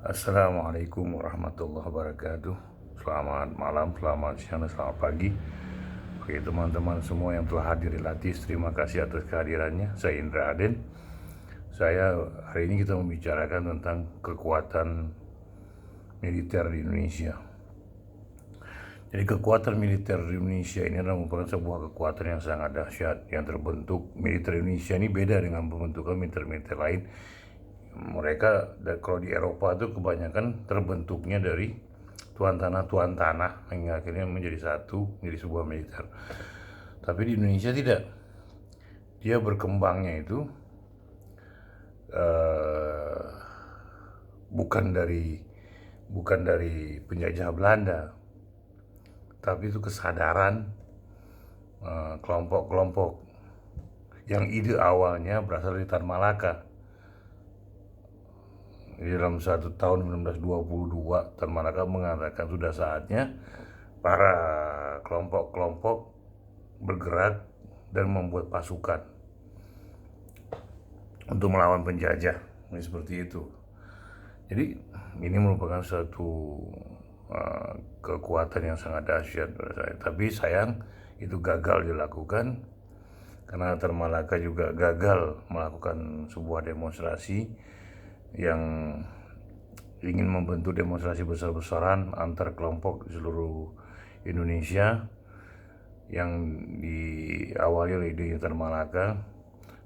Assalamualaikum warahmatullahi wabarakatuh. Selamat malam, selamat siang, dan selamat pagi. Oke teman-teman semua yang telah hadir di Latis, terima kasih atas kehadirannya. Saya Indra Aden. Hari ini kita membicarakan tentang kekuatan militer di Indonesia. Jadi kekuatan militer di Indonesia ini adalah merupakan sebuah kekuatan yang sangat dahsyat yang terbentuk. Militer Indonesia ini beda dengan pembentukan militer-militer lain. Mereka kalau di Eropa itu kebanyakan terbentuknya dari tuan tanah hingga akhirnya menjadi satu, menjadi sebuah militer. Tapi di Indonesia tidak. Dia berkembangnya itu bukan dari penjajah Belanda, tapi itu kesadaran kelompok-kelompok yang ide awalnya berasal dari Tan Malaka. Di dalam satu tahun 1922, Tan Malaka mengatakan sudah saatnya para kelompok-kelompok bergerak dan membuat pasukan untuk melawan penjajah. Ini seperti itu. Jadi ini merupakan suatu kekuatan yang sangat dahsyat menurut saya. Tapi sayang itu gagal dilakukan karena Tan Malaka juga gagal melakukan sebuah demonstrasi yang ingin membentuk demonstrasi besar-besaran antar kelompok di seluruh Indonesia yang diawali oleh ide Tan Malaka,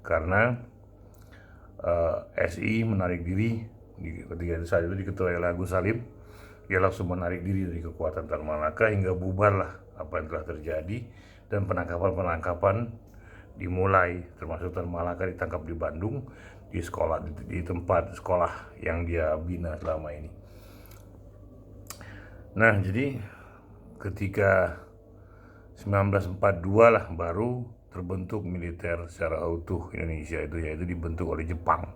karena SI menarik diri ketika saat itu diketuai oleh Agus Salim. Dia langsung menarik diri dari kekuatan Tan Malaka hingga bubarlah apa yang telah terjadi, dan penangkapan dimulai, termasuk Tan Malaka ditangkap di Bandung di sekolah, di tempat sekolah yang dia bina selama ini. Nah, jadi ketika 1942 lah baru terbentuk militer secara utuh Indonesia itu, yaitu dibentuk oleh Jepang,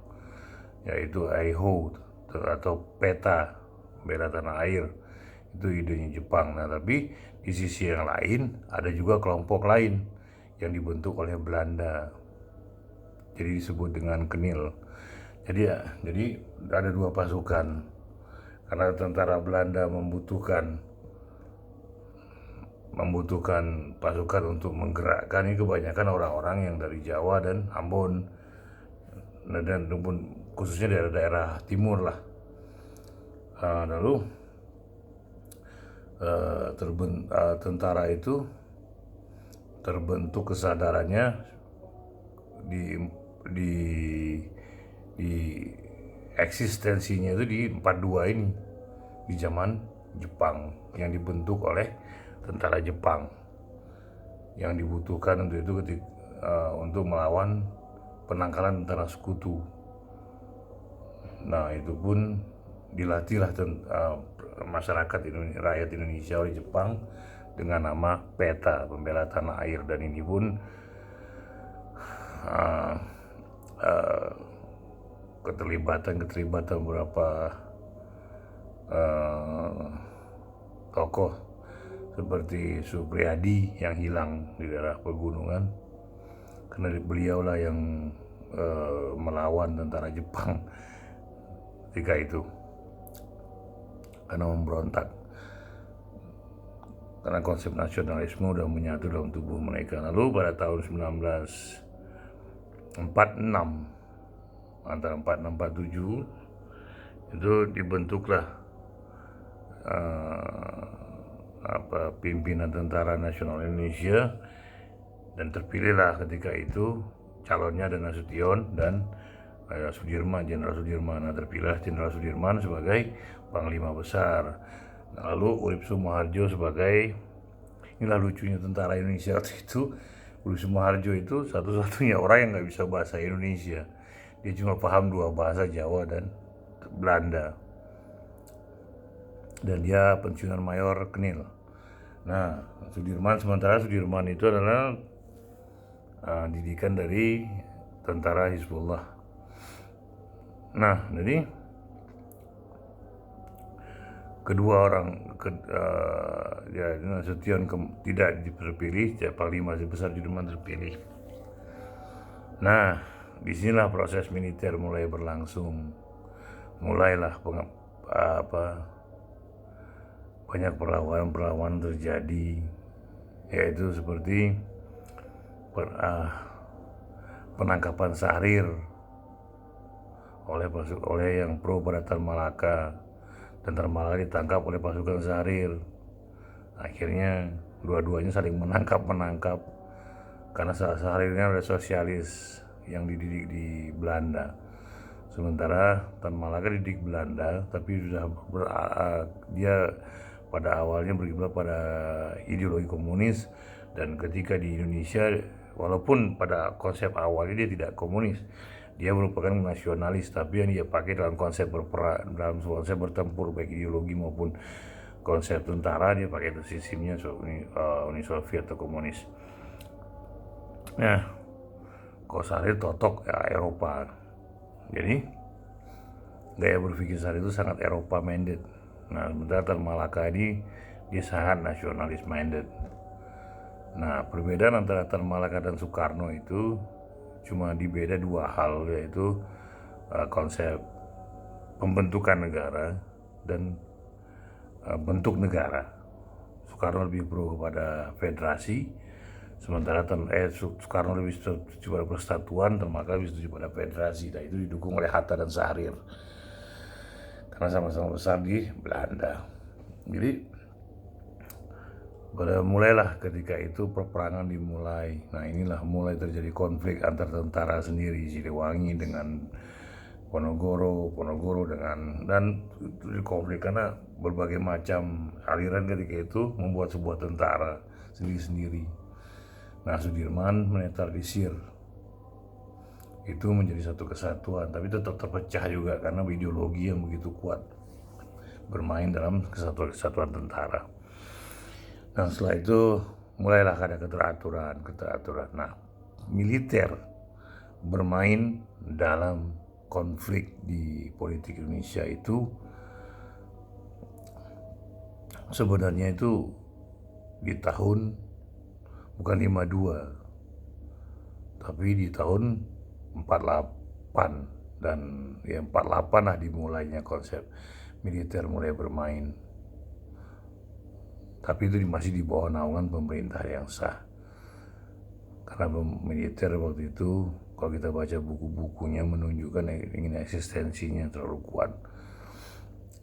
yaitu AIHO atau PETA, bela tanah air. Itu idenya Jepang. Nah, tapi di sisi yang lain ada juga kelompok lain yang dibentuk oleh Belanda, jadi disebut dengan Kenil. Jadi ada dua pasukan, karena tentara Belanda membutuhkan pasukan untuk menggerakkan ini kebanyakan orang-orang yang dari Jawa dan Ambon, dan khususnya daerah-daerah timur lah. Lalu tentara itu terbentuk kesadarannya di eksistensinya itu di 42 ini, di zaman Jepang, yang dibentuk oleh tentara Jepang yang dibutuhkan untuk itu untuk melawan penangkalan tentara sekutu. Nah, itu pun dilatihlah masyarakat rakyat Indonesia oleh Jepang dengan nama PETA, pembela tanah air. Dan ini pun keterlibatan beberapa tokoh seperti Supriyadi yang hilang di daerah pegunungan, karena beliaulah yang melawan tentara Jepang ketika itu, karena memberontak, karena konsep nasionalisme udah menyatu dalam tubuh mereka. Lalu pada tahun 1946, antara 46-47 itu dibentuklah pimpinan Tentara Nasional Indonesia, dan terpilihlah ketika itu calonnya adalah Nasution dan Jenderal Sudirman. Nah, terpilih Jenderal Sudirman sebagai Panglima Besar. Lalu Urip Sumoharjo sebagai, inilah lucunya tentara Indonesia waktu itu, Urip Sumoharjo itu satu-satunya orang yang nggak bisa bahasa Indonesia. Dia cuma paham dua bahasa, Jawa dan Belanda. Dan dia pensiunan mayor Kenil. Nah, sementara Sudirman itu adalah didikan dari tentara Hizbullah. Nah, jadi kedua orang Nasution tidak terpilih, Panglima Besar Sudirman terpilih. Nah, disinilah proses militer mulai berlangsung. Mulailah apa banyak perlawanan-perlawanan terjadi, yaitu seperti penangkapan Syahrir oleh yang pro pada Tan Malaka, dan Tan Malaka ditangkap oleh pasukan Syahrir. Akhirnya dua-duanya saling menangkap karena Syahrir ini adalah sosialis yang dididik di Belanda, sementara Tan Malaka dididik Belanda tapi dia pada awalnya berkiblat pada ideologi komunis. Dan ketika di Indonesia, walaupun pada konsep awalnya dia tidak komunis, dia merupakan nasionalis, tapi yang dia pakai dalam konsep berperang, dalam konsep bertempur, baik ideologi maupun konsep tentara, dia pakai sistemnya Uni Soviet atau komunis. Nah, kalau Syahrir totok ya Eropa, jadi gaya berpikir Syahrir itu sangat Eropa minded. Nah, sementara Tan Malaka ini dia sangat nasionalis minded. Nah, perbedaan antara Tan Malaka dan Soekarno itu cuma dibeda dua hal, yaitu konsep pembentukan negara dan bentuk negara. Soekarno lebih pro kepada federasi, sementara Soekarno lebih setuju pada persatuan, Tan Malaka lebih setuju pada federasi. Dan itu didukung oleh Hatta dan Syahrir karena sama-sama besar di Belanda. Jadi mulailah ketika itu peperangan dimulai. Nah, inilah mulai terjadi konflik antar tentara sendiri, Siliwangi dengan Ponorogo dengan, dan konflik karena berbagai macam aliran ketika itu membuat sebuah tentara sendiri-sendiri. Nah, Sudirman menetralisir itu menjadi satu kesatuan, tapi tetap terpecah juga karena ideologi yang begitu kuat bermain dalam kesatuan tentara. Dan setelah itu mulailah ada keteraturan. Nah, militer bermain dalam konflik di politik Indonesia itu sebenarnya itu di tahun bukan 52, tapi di tahun 48, dan ya 48 lah dimulainya konsep militer mulai bermain. Tapi itu masih di bawah naungan pemerintah yang sah. Karena militer waktu itu, kalau kita baca buku-bukunya, menunjukkan ingin eksistensinya terlalu kuat.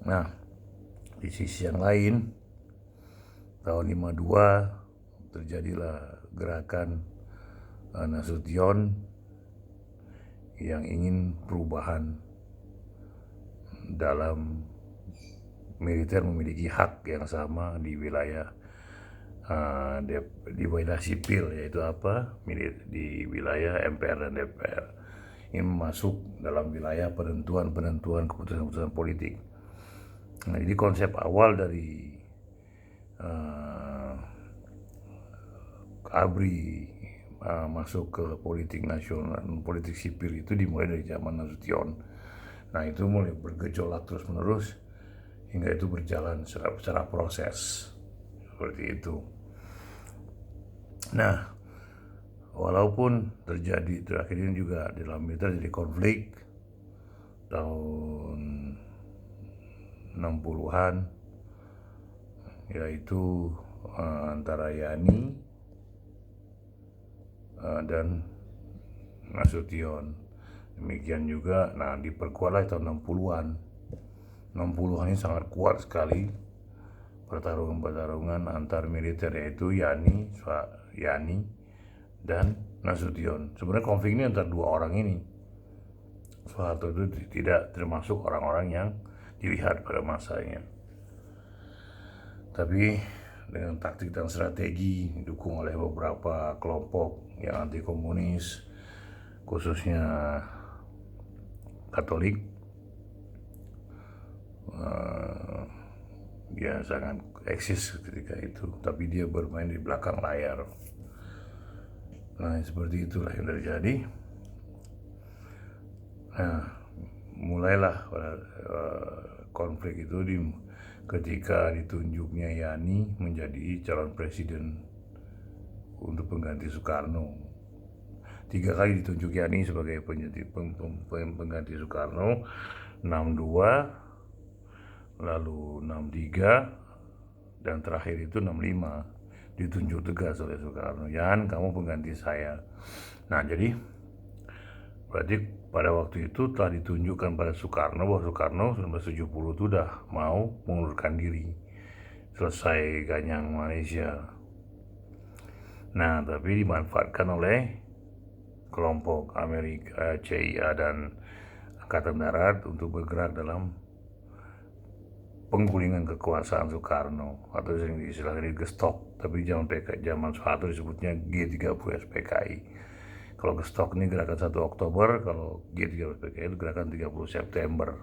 Nah, di sisi yang lain, tahun 52 terjadilah gerakan Nasution yang ingin perubahan dalam militer memiliki hak yang sama di wilayah sipil, yaitu di wilayah MPR dan DPR. Ini masuk dalam wilayah penentuan keputusan-keputusan politik. Nah, jadi konsep awal dari ABRI masuk ke politik nasional, politik sipil itu dimulai dari zaman Nasution. Nah, itu mulai bergejolak terus menerus hingga itu berjalan secara proses seperti itu. Nah, walaupun terakhirnya juga dalam militer jadi konflik tahun 60-an, yaitu antara Yani dan Nasution. Demikian juga, nah diperkuatlah tahun 60-an. 60-an ini sangat kuat sekali pertarungan antar militer, yaitu Yani dan Nasution. Sebenarnya konflik ini antara dua orang ini. Soeharto itu tidak termasuk orang-orang yang dilihat pada masanya. Tapi dengan taktik dan strategi didukung oleh beberapa kelompok yang anti komunis, khususnya Katolik, dia sangat eksis ketika itu, tapi dia bermain di belakang layar. Nah, seperti itulah yang terjadi. Nah, mulailah konflik itu ketika ditunjuknya Yani menjadi calon presiden untuk pengganti Soekarno. 3 kali ditunjuk Yani sebagai pengganti Soekarno, 62, lalu 63, dan terakhir itu 65. Ditunjuk tegas oleh Soekarno, "Yan, kamu pengganti saya." Nah, jadi berarti pada waktu itu telah ditunjukkan pada Soekarno bahwa Soekarno 1970 itu udah mau mengundurkan diri, selesai ganyang Malaysia. Nah, tapi dimanfaatkan oleh kelompok Amerika, CIA, dan Angkatan Darat untuk bergerak dalam penggulingan kekuasaan Soekarno, atau yang istilahnya gestok, tapi zaman Soeharto disebutnya G30 SPKI. Kalau gestok ini gerakan 1 Oktober, kalau G30 SPKI itu gerakan 30 September.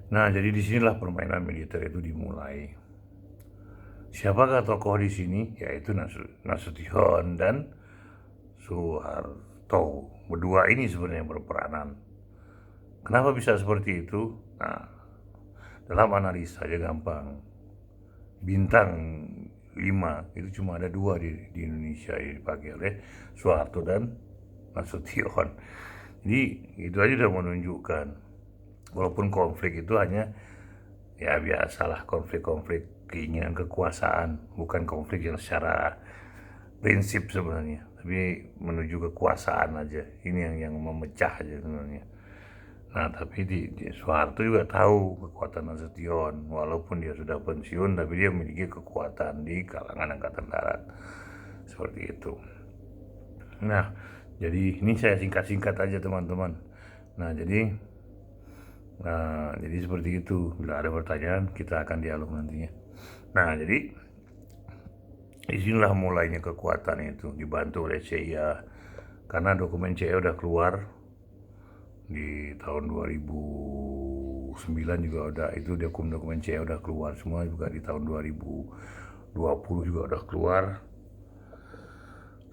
Nah, jadi disinilah permainan militer itu dimulai. Siapakah tokoh di sini? Yaitu Nasution dan Soeharto. Berdua ini sebenarnya berperanan. Kenapa bisa seperti itu? Nah, dalam analisa aja gampang. Bintang 5 itu cuma ada 2 di Indonesia, yang dipakai oleh Soeharto dan Nasution. Jadi itu aja udah menunjukkan, walaupun konflik itu hanya ya biasalah, konflik-konflik keinginan kekuasaan, bukan konflik yang secara prinsip sebenarnya, tapi menuju kekuasaan aja. Ini yang memecah aja sebenarnya. Nah, tapi di Soeharto juga tahu kekuatan Nasution, walaupun dia sudah pensiun, tapi dia memiliki kekuatan di kalangan Angkatan Darat, seperti itu. Nah, jadi ini saya singkat-singkat aja teman-teman. Nah, jadi seperti itu. Bila ada pertanyaan, kita akan dialog nantinya. Nah, jadi disinilah mulainya kekuatan itu, dibantu oleh CIA, karena dokumen CIA udah keluar di tahun 2009 juga udah, itu dokumen CIA udah keluar semua, juga di tahun 2020 juga udah keluar,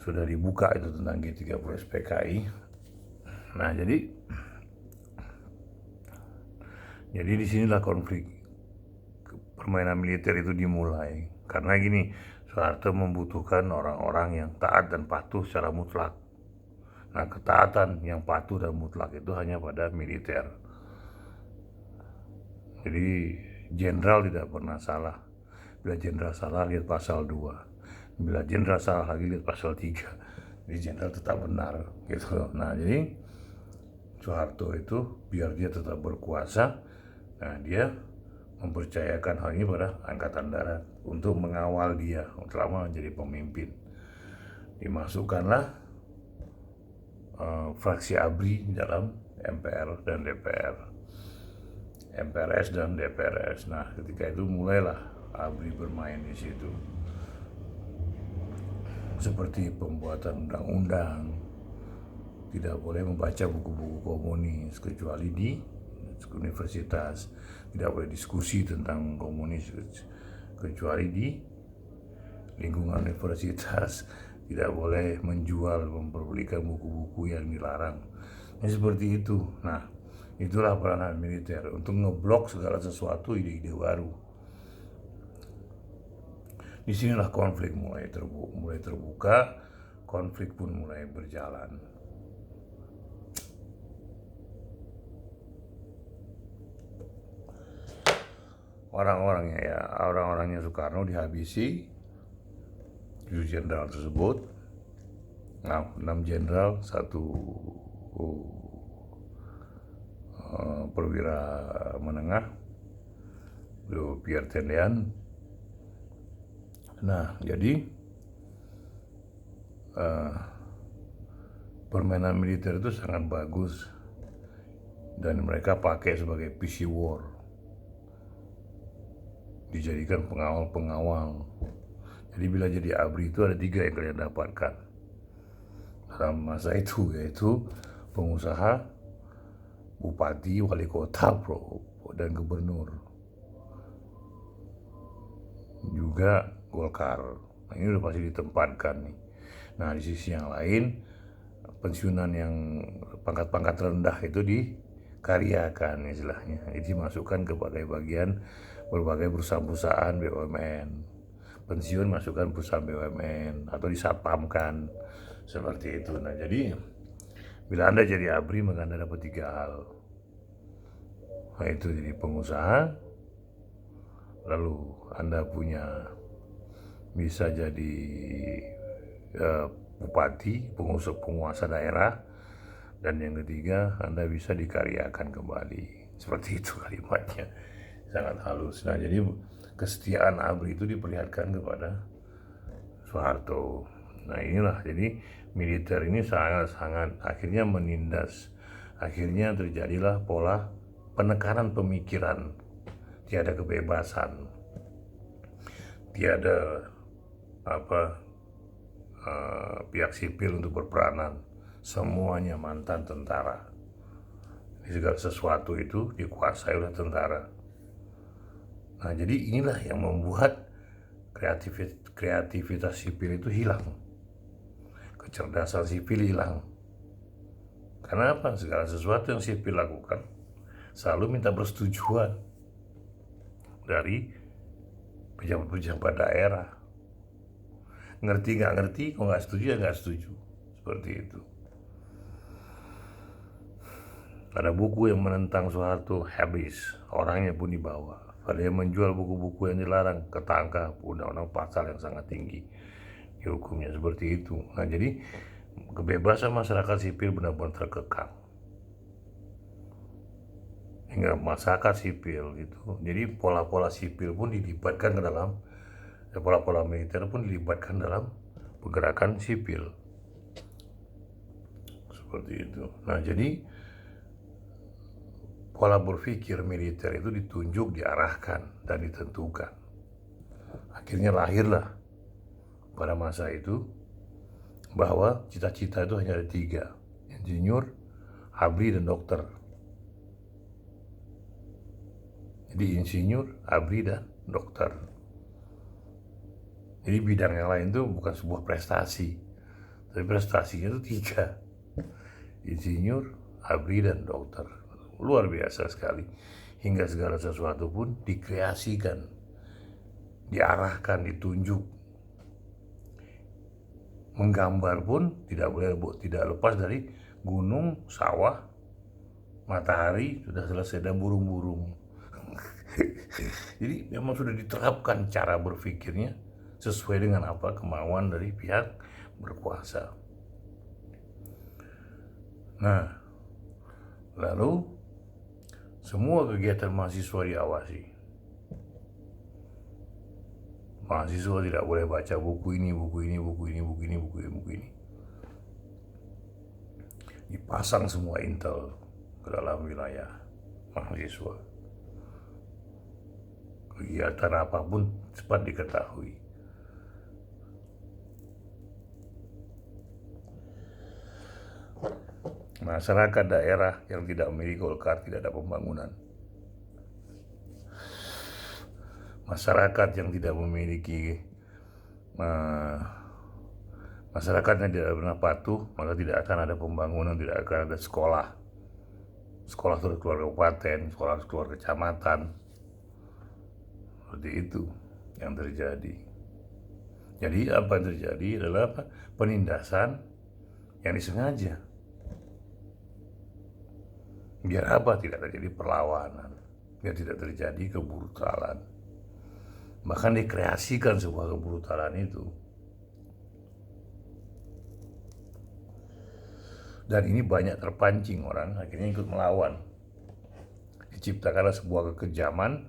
sudah dibuka itu tentang G30 SPKI. Nah, jadi disinilah konflik permainan militer itu dimulai, karena gini, Soeharto membutuhkan orang-orang yang taat dan patuh secara mutlak. Nah, ketaatan yang patuh dan mutlak itu hanya pada militer. Jadi jenderal tidak pernah salah. Bila jenderal salah, lihat pasal 2. Bila jenderal salah lagi, lihat pasal 3. Jadi jenderal tetap benar gitu. Nah, jadi Soeharto itu biar dia tetap berkuasa, nah dia mempercayakan hal ini pada Angkatan Darat untuk mengawal dia selama menjadi pemimpin. Dimasukkanlah fraksi ABRI dalam MPR dan DPR, MPRS dan DPRS. Nah, ketika itu mulailah ABRI bermain di situ, seperti pembuatan undang-undang, tidak boleh membaca buku-buku komunis kecuali di universitas, tidak boleh diskusi tentang komunis kecuali di lingkungan universitas, tidak boleh menjual, memperbelikan buku-buku yang dilarang. Nah, seperti itu. Nah, itulah peranan militer untuk ngeblok segala sesuatu ide-ide baru. Disinilah konflik mulai terbuka, konflik pun mulai berjalan. Orang-orangnya Soekarno dihabisi, 7 jenderal tersebut. Nah, 6 jenderal, 1 perwira menengah, itu Pierre Tendean. Nah, jadi permainan militer itu sangat bagus dan mereka pakai sebagai PC war, dijadikan pengawal-pengawal. Jadi bila jadi ABRI itu ada 3 yang kalian dapatkan dalam masa itu, yaitu pengusaha, bupati, wali kota, dan gubernur. Juga Golkar. Nah, ini udah pasti ditempatkan nih. Nah, di sisi yang lain, pensiunan yang pangkat-pangkat rendah itu dikaryakan istilahnya. Itu dimasukkan kepada bagian berbagai perusahaan-perusahaan BUMN. Pensiun masukkan perusahaan BUMN atau disatpamkan, seperti itu. Nah, jadi bila Anda jadi ABRI, maka Anda dapat 3 hal. Nah, itu jadi pengusaha, lalu Anda bisa jadi eh, bupati, penguasa daerah, dan yang ketiga Anda bisa dikaryakan kembali. Seperti itu kalimatnya, sangat halus. Nah, jadi kesetiaan ABRI itu diperlihatkan kepada Soeharto. Nah, inilah jadi militer ini sangat-sangat akhirnya menindas. Akhirnya terjadilah pola penekanan pemikiran, tiada kebebasan, tiada apa pihak sipil untuk berperanan, semuanya mantan tentara. Segala sesuatu itu dikuasai oleh tentara. Nah, jadi inilah yang membuat kreativitas sipil itu hilang, kecerdasan sipil hilang. Karena apa? Segala sesuatu yang sipil lakukan selalu minta persetujuan dari pejabat-pejabat daerah. Ngerti nggak ngerti, kalau nggak setuju ya nggak setuju. Seperti itu. Ada buku yang menentang Soeharto, habis, orangnya pun dibawa. Ada yang menjual buku-buku yang dilarang, ketangkap, undang-undang pasal yang sangat tinggi. Hukumnya seperti itu. Nah, jadi kebebasan masyarakat sipil benar-benar terkekang. Hingga masyarakat sipil itu, jadi pola-pola sipil pun dilibatkan ke dalam, pola-pola militer pun dilibatkan dalam pergerakan sipil. Seperti itu. Nah, jadi pola berpikir militer itu ditunjuk, diarahkan, dan ditentukan. Akhirnya lahirlah pada masa itu bahwa cita-cita itu hanya ada 3, insinyur, ABRI, dan dokter. Jadi insinyur, ABRI, dan dokter. Jadi bidang yang lain itu bukan sebuah prestasi, tapi prestasinya itu 3, insinyur, ABRI, dan dokter. Luar biasa sekali. Hingga segala sesuatu pun dikreasikan, diarahkan, ditunjuk. Menggambar pun tidak lepas dari gunung, sawah, matahari, sudah selesai, dan burung-burung. Jadi memang sudah diterapkan cara berpikirnya sesuai dengan apa kemauan dari pihak berkuasa. Nah, lalu semua kegiatan mahasiswa diawasi. Mahasiswa tidak boleh baca buku ini, buku ini, buku ini, buku ini, buku ini, buku ini. Dipasang semua intel ke dalam wilayah mahasiswa. Kegiatan apapun cepat diketahui. Masyarakat daerah yang tidak memiliki Golkar tidak ada pembangunan. Masyarakat yang tidak memiliki masyarakat yang tidak pernah patuh, maka tidak akan ada pembangunan, tidak akan ada sekolah. Sekolah terus keluar kabupaten, sekolah terus keluar kecamatan. Seperti itu yang terjadi. Jadi apa yang terjadi adalah penindasan yang disengaja. Biar apa? Tidak terjadi perlawanan, biar tidak terjadi kebrutalan. Bahkan dikreasikan sebuah kebrutalan itu. Dan ini banyak terpancing orang, akhirnya ikut melawan. Diciptakanlah sebuah kekejaman,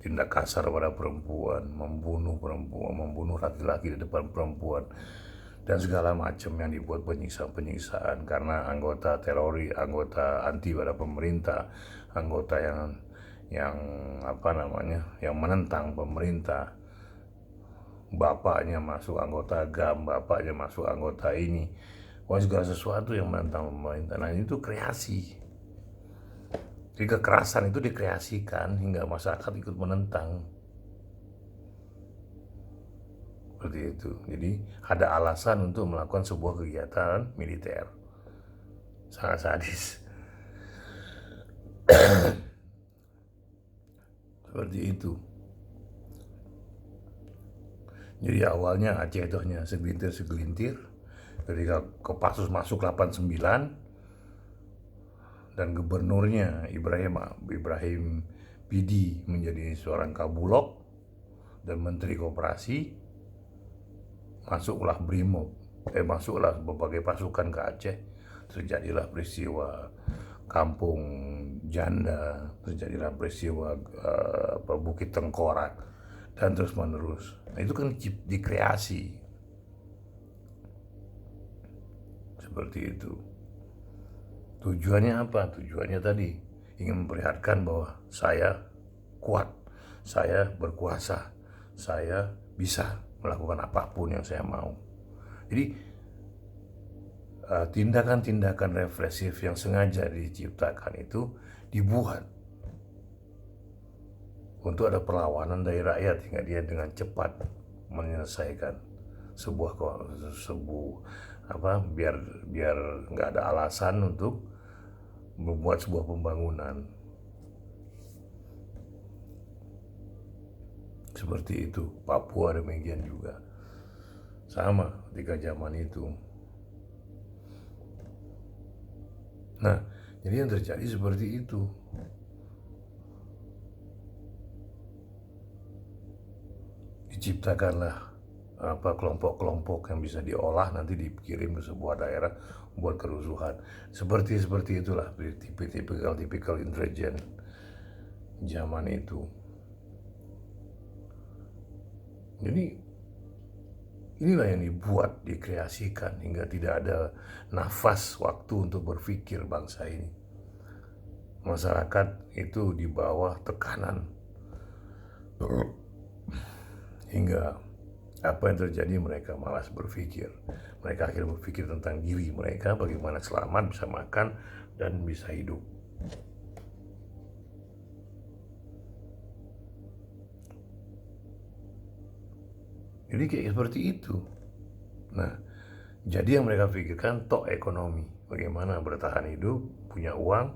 tindak kasar pada perempuan, membunuh laki-laki di depan perempuan, dan segala macam yang dibuat penyiksaan karena anggota teroris, anggota anti pada pemerintah, anggota yang yang menentang pemerintah. Bapaknya masuk anggota GAM, bapaknya masuk anggota ini. Segala sesuatu yang menentang pemerintah. Nah, itu kreasi. Jadi kekerasan itu dikreasikan hingga masyarakat ikut menentang. Seperti itu. Jadi ada alasan untuk melakukan sebuah kegiatan militer. Sangat sadis. Seperti itu. Jadi awalnya Aceh itu hanya segelintir, ketika Kopassus masuk 89 dan gubernurnya Ibrahim Bidi menjadi seorang kabulok dan menteri koperasi, masuklah masuklah berbagai pasukan ke Aceh. Terjadilah peristiwa Kampung Janda, terjadilah peristiwa Bukit Tengkorak, dan terus menerus. Nah, itu kan dikreasi seperti itu. Tujuannya apa? Tujuannya tadi ingin memperlihatkan bahwa saya kuat, saya berkuasa, saya bisa melakukan apapun yang saya mau. Jadi tindakan-tindakan represif yang sengaja diciptakan itu dibuat untuk ada perlawanan dari rakyat hingga dia dengan cepat menyelesaikan sebuah biar nggak ada alasan untuk membuat sebuah pembangunan seperti itu. Papua demikian juga, sama ketika zaman itu. Nah, jadi yang terjadi seperti itu. Diciptakanlah kelompok-kelompok yang bisa diolah, nanti dikirim ke sebuah daerah buat kerusuhan. Seperti itulah tipikal intelijen zaman itu. Jadi inilah yang dibuat, dikreasikan hingga tidak ada nafas waktu untuk berpikir bangsa ini. Masyarakat itu di bawah tekanan hingga apa yang terjadi, mereka malas berpikir. Mereka akhirnya berpikir tentang diri mereka, bagaimana selamat, bisa makan, dan bisa hidup. Jadi kayak seperti itu. Nah, jadi yang mereka pikirkan tok ekonomi. Bagaimana bertahan hidup, punya uang,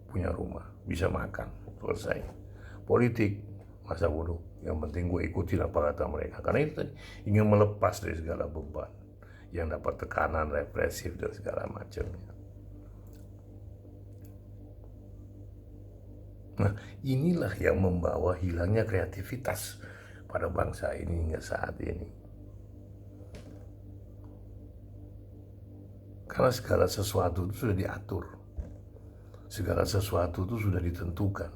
punya rumah, bisa makan, selesai. Politik, masa bodoh. Yang penting gue ikutin apa kata mereka. Karena itu ingin melepas dari segala beban yang dapat tekanan represif dan segala macamnya. Nah, inilah yang membawa hilangnya kreativitas pada bangsa ini hingga saat ini. Karena segala sesuatu itu sudah diatur. Segala sesuatu itu sudah ditentukan.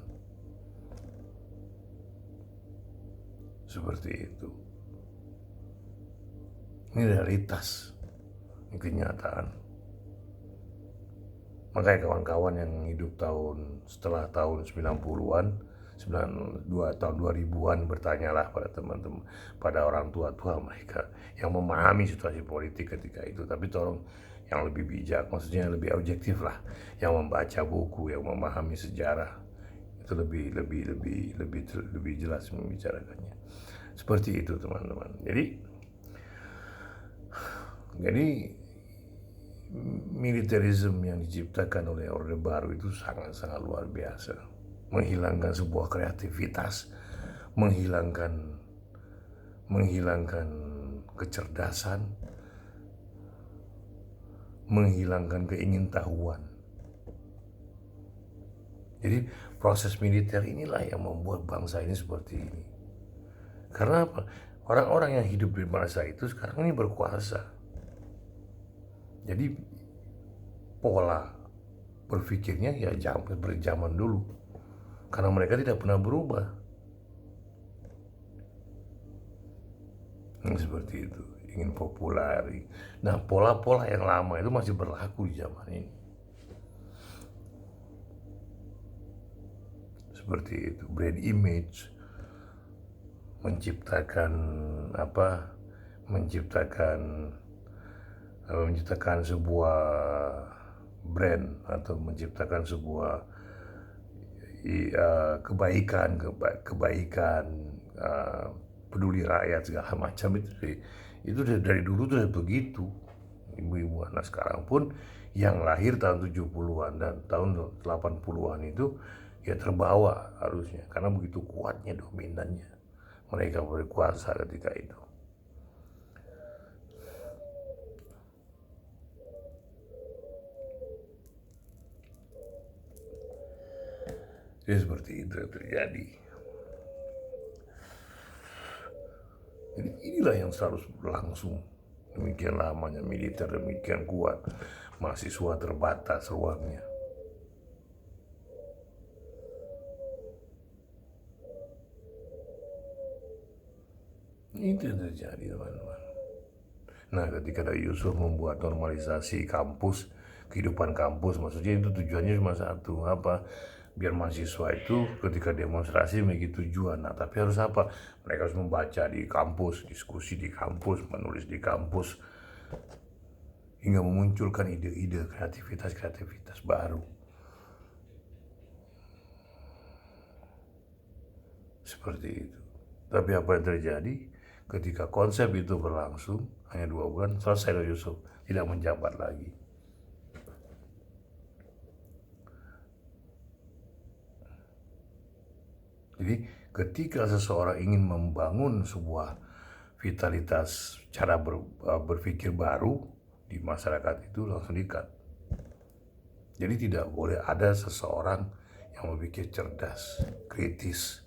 Seperti itu. Ini realitas, ini kenyataan. Makanya kawan-kawan yang hidup setelah tahun 90-an, 92 tahun 2000-an, bertanyalah pada teman-teman, pada orang tua-tua mereka yang memahami situasi politik ketika itu. Tapi tolong yang lebih bijak, maksudnya yang lebih objektif lah, yang membaca buku, yang memahami sejarah, itu lebih jelas membicarakannya. Seperti itu teman-teman. Jadi militerisme yang diciptakan oleh Orde Baru itu sangat-sangat luar biasa. Menghilangkan sebuah kreativitas, menghilangkan kecerdasan, menghilangkan keingintahuan. Jadi proses militer inilah yang membuat bangsa ini seperti ini. Karena apa? Orang-orang yang hidup di masa itu sekarang ini berkuasa. Jadi pola berpikirnya ya berjaman dulu. Karena mereka tidak pernah berubah. Seperti itu, ingin populer. Nah, pola-pola yang lama itu masih berlaku di zaman ini. Seperti itu, brand image, menciptakan sebuah brand atau menciptakan sebuah kebaikan, peduli rakyat segala macam itu dari dulu sudah begitu, ibu-ibu. Nah, sekarang pun yang lahir tahun 70-an dan tahun 80-an itu ya terbawa harusnya, karena begitu kuatnya dominannya mereka berkuasa ketika itu. Jadi seperti itu yang terjadi. Jadi inilah yang selalu berlangsung. Demikian lamanya militer, demikian kuat. Mahasiswa terbatas ruangnya. Itu yang terjadi, teman-teman. Nah, ketika ada Yusuf membuat normalisasi kampus, kehidupan kampus, maksudnya itu tujuannya cuma satu, apa? Biar mahasiswa itu ketika demonstrasi memiliki tujuan. Nah, tapi harus apa? Mereka harus membaca di kampus, diskusi di kampus, menulis di kampus, hingga memunculkan ide-ide, kreativitas baru. Seperti itu. Tapi apa yang terjadi? Ketika konsep itu berlangsung, hanya 2 bulan, selesai Yusuf, tidak menjabat lagi. Jadi ketika seseorang ingin membangun sebuah vitalitas cara berpikir baru di masyarakat itu langsung dikat. Jadi tidak boleh ada seseorang yang berpikir cerdas, kritis,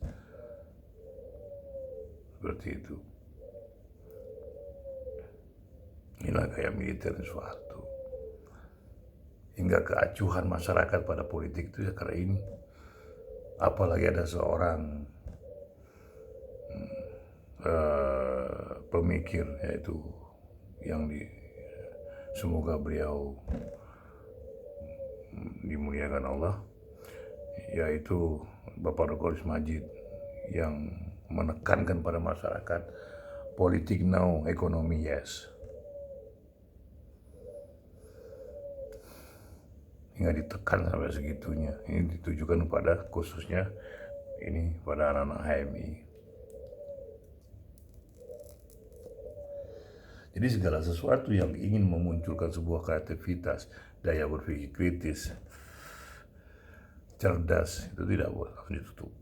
seperti itu. Inilah gaya militer suatu. Hingga keacuhan masyarakat pada politik itu ya karena ini. Apalagi ada seorang pemikir, yaitu yang semoga beliau dimuliakan Allah, yaitu Bapak Dr. Majid, yang menekankan pada masyarakat politik now, ekonomi yes. Hingga ditekan sampai segitunya. Ini ditujukan pada khususnya ini pada anak-anak HMI. Jadi segala sesuatu yang ingin memunculkan sebuah kreativitas, daya berpikir kritis, cerdas, itu tidak boleh langsung ditutup,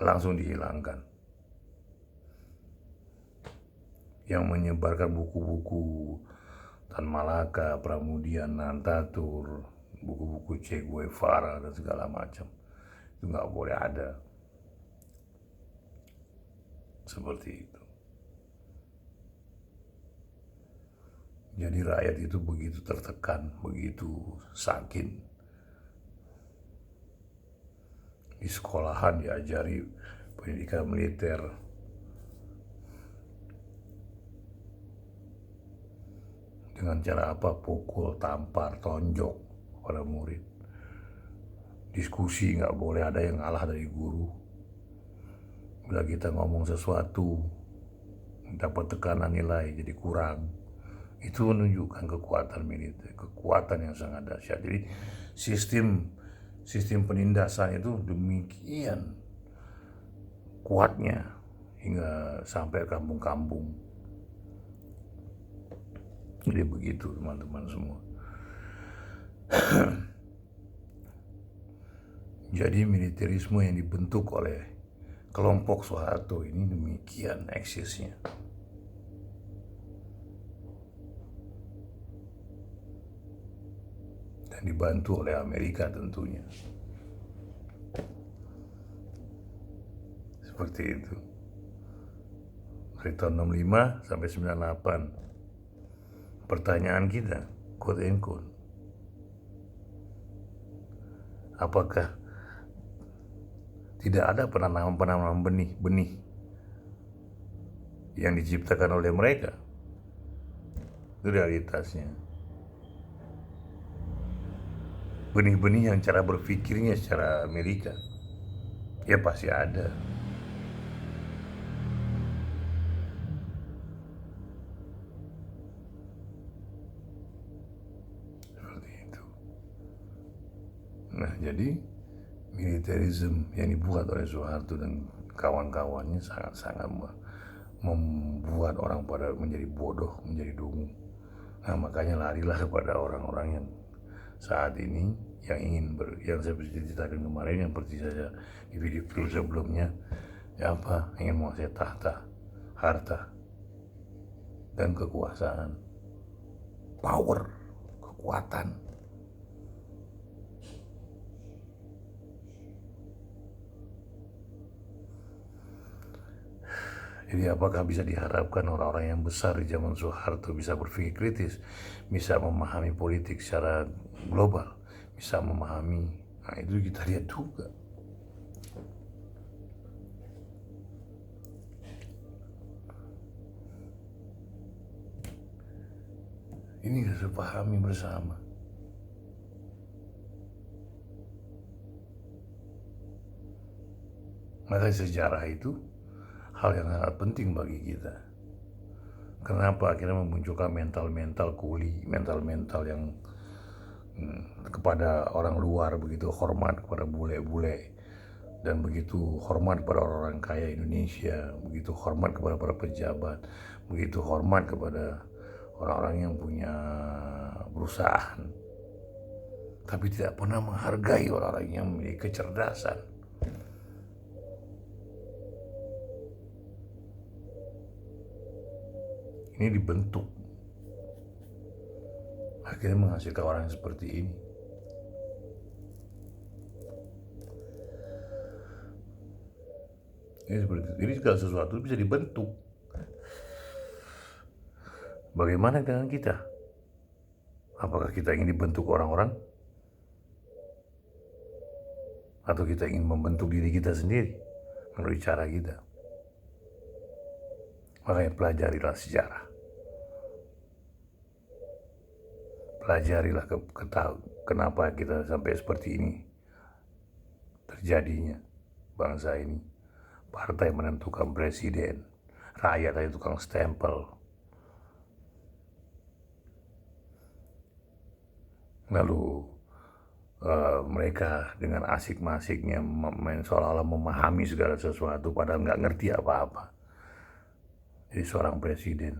langsung dihilangkan. Yang menyebarkan buku-buku Tan Malaka, Pramudia, Nantatur, buku-buku Che Guevara dan segala macam, itu nggak boleh ada. Seperti itu. Jadi rakyat itu begitu tertekan, begitu sakit. Di sekolahan diajari pendidikan militer. Dengan cara apa? Pukul, tampar, tonjok pada murid. Diskusi nggak boleh ada yang ngalah dari guru. Bila kita ngomong sesuatu, dapat tekanan nilai jadi kurang. Itu menunjukkan kekuatan militer, kekuatan yang sangat dahsyat. Jadi sistem penindasan itu demikian kuatnya hingga sampai kampung-kampung. Jadi begitu teman-teman semua. Jadi militerisme yang dibentuk oleh kelompok Soeharto ini demikian eksisnya. Dan dibantu oleh Amerika tentunya. Seperti itu. Dari tahun 65 sampai 98. Pertanyaan kita, quote and quote, apakah tidak ada penanaman benih yang diciptakan oleh mereka? Itu realitasnya. Benih-benih yang cara berpikirnya secara Amerika, ya pasti ada. Seperti itu. Nah, jadi militerisme yang dibuat oleh Soeharto dan kawan-kawannya sangat-sangat membuat orang pada menjadi bodoh, menjadi dungu. Nah, makanya larilah kepada orang-orang yang saat ini yang yang saya ceritakan kemarin, yang seperti saya di video sebelumnya, ya apa, ingin menguasai tahta, harta, dan kekuasaan, power, kekuatan. Jadi apakah bisa diharapkan orang-orang yang besar di zaman Soeharto bisa berpikir kritis, bisa memahami politik secara global, bisa memahami, nah itu kita lihat juga. Ini harus dipahami bersama. Maka sejarah itu hal yang sangat penting bagi kita. Kenapa akhirnya memunculkan mental-mental kuli, mental-mental yang kepada orang luar begitu hormat kepada bule-bule, dan begitu hormat kepada orang kaya Indonesia, begitu hormat kepada para pejabat, begitu hormat kepada orang-orang yang punya perusahaan, tapi tidak pernah menghargai orang-orang yang memiliki kecerdasan. Ini dibentuk, akhirnya menghasilkan orang yang seperti ini. Ini seperti itu. Jadi segala sesuatu bisa dibentuk. Bagaimana dengan kita? Apakah kita ingin dibentuk orang-orang? Atau kita ingin membentuk diri kita sendiri melalui cara kita? Makanya pelajarilah sejarah. Pelajarilah kenapa kita sampai seperti ini terjadinya bangsa ini. Partai menentukan presiden, rakyat aja tukang stempel. Lalu mereka dengan asik-masiknya seolah-olah memahami segala sesuatu padahal nggak ngerti apa-apa. Jadi seorang presiden,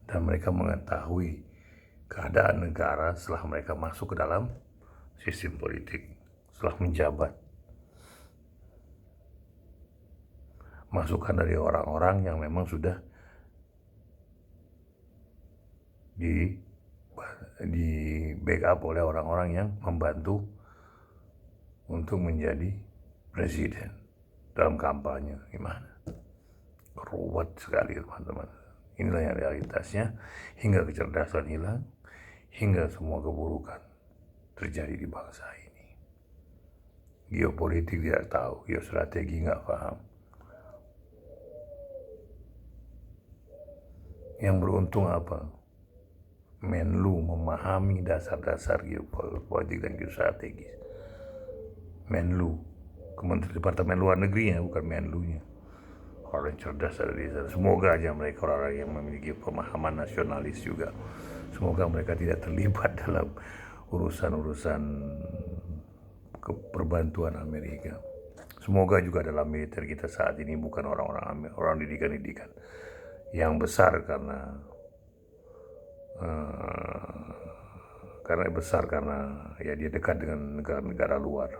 dan mereka mengetahui keadaan negara setelah mereka masuk ke dalam sistem politik, setelah menjabat. Masukan dari orang-orang yang memang sudah di backup oleh orang-orang yang membantu untuk menjadi presiden dalam kampanye. Gimana? Ruwet sekali teman-teman. Inilah yang realitasnya, hingga kecerdasan hilang, hingga semua keburukan terjadi di bangsa ini. Geopolitik tidak tahu, geostrategi nggak paham. Yang beruntung apa? Menlu memahami dasar-dasar geopolitik dan geostrategis. Menlu, Kementerian Departemen Luar Negerinya, bukan Menlunya. Orang yang cerdas ada di sana. Semoga aja mereka orang-orang yang memiliki pemahaman nasionalis juga. Semoga mereka tidak terlibat dalam urusan-urusan perbantuan Amerika. Semoga juga dalam militer kita saat ini bukan orang didikan-didikan yang besar karena ya dia dekat dengan negara-negara luar.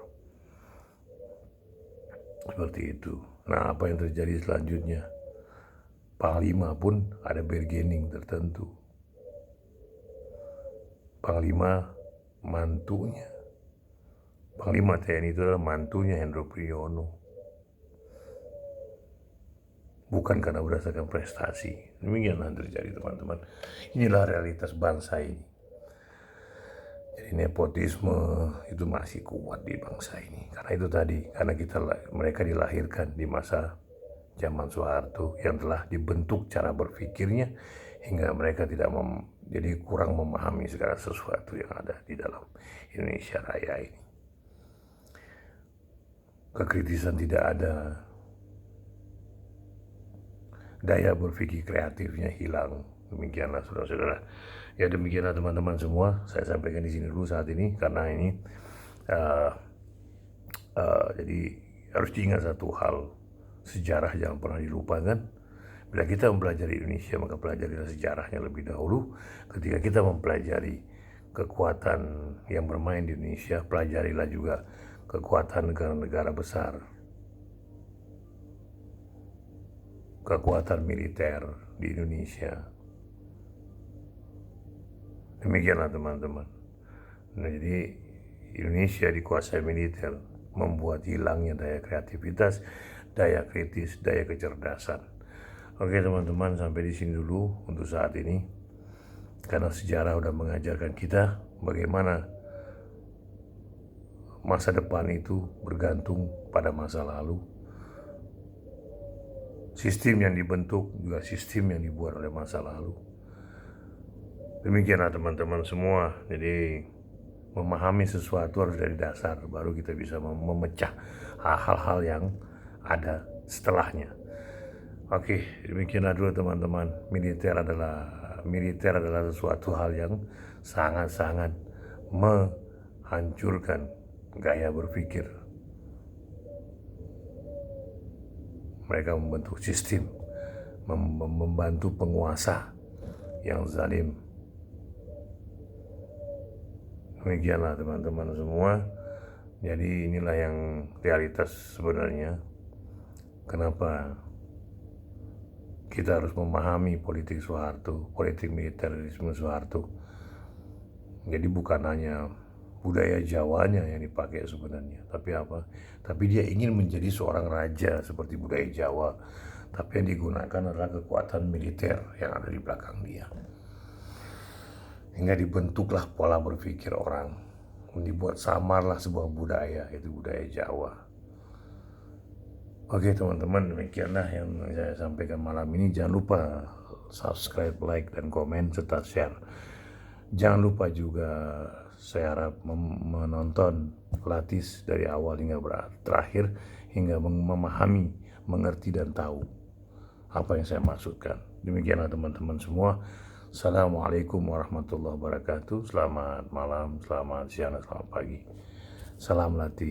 Seperti itu. Nah, apa yang terjadi selanjutnya? Panglima pun ada bargaining tertentu. Panglima mantunya. Panglima TNI itu adalah mantunya Hendro Priyono. Bukan karena berdasarkan prestasi. Demikianlah yang terjadi teman-teman. Inilah realitas bangsa ini. Jadi nepotisme itu masih kuat di bangsa ini. Karena itu tadi, karena mereka dilahirkan di masa zaman Soeharto yang telah dibentuk cara berpikirnya hingga mereka jadi kurang memahami segala sesuatu yang ada di dalam Indonesia Raya ini. Kekritisan tidak ada, daya berpikir kreatifnya hilang. Demikianlah saudara-saudara. Ya demikianlah teman-teman semua. Saya sampaikan di sini dulu saat ini karena ini jadi harus diingat satu hal, sejarah jangan pernah dilupakan. Bila kita mempelajari Indonesia, maka pelajarilah sejarahnya lebih dahulu. Ketika kita mempelajari kekuatan yang bermain di Indonesia, pelajarilah juga kekuatan negara-negara besar, kekuatan militer di Indonesia. Demikianlah teman-teman. Nah, jadi Indonesia dikuasai militer, membuat hilangnya daya kreativitas, daya kritis, daya kecerdasan. Oke teman-teman, sampai di sini dulu untuk saat ini. Karena sejarah udah mengajarkan kita bagaimana masa depan itu bergantung pada masa lalu. Sistem yang dibentuk juga sistem yang dibuat oleh masa lalu. Demikianlah teman-teman semua. Jadi memahami sesuatu harus dari dasar, baru kita bisa memecah hal-hal yang ada setelahnya. Oke, demikianlah dulu teman-teman. Militer adalah sesuatu hal yang sangat-sangat menghancurkan gaya berpikir. Mereka membentuk sistem, membantu penguasa yang zalim. Demikianlah teman-teman semua. Jadi inilah yang realitas sebenarnya. Kenapa kita harus memahami politik Soeharto, politik militerisme Soeharto. Jadi bukan hanya budaya Jawanya yang dipakai sebenarnya, tapi apa? Tapi dia ingin menjadi seorang raja seperti budaya Jawa, tapi yang digunakan adalah kekuatan militer yang ada di belakang dia. Hingga dibentuklah pola berpikir orang, dibuat samarlah sebuah budaya, yaitu budaya Jawa. Oke teman-teman, demikianlah yang saya sampaikan malam ini. Jangan lupa subscribe, like, dan komen, serta share. Jangan lupa juga saya harap menonton Latis dari awal hingga terakhir, hingga memahami, mengerti, dan tahu apa yang saya maksudkan. Demikianlah teman-teman semua. Assalamualaikum warahmatullahi wabarakatuh. Selamat malam, selamat siang, selamat pagi. Salam Latis.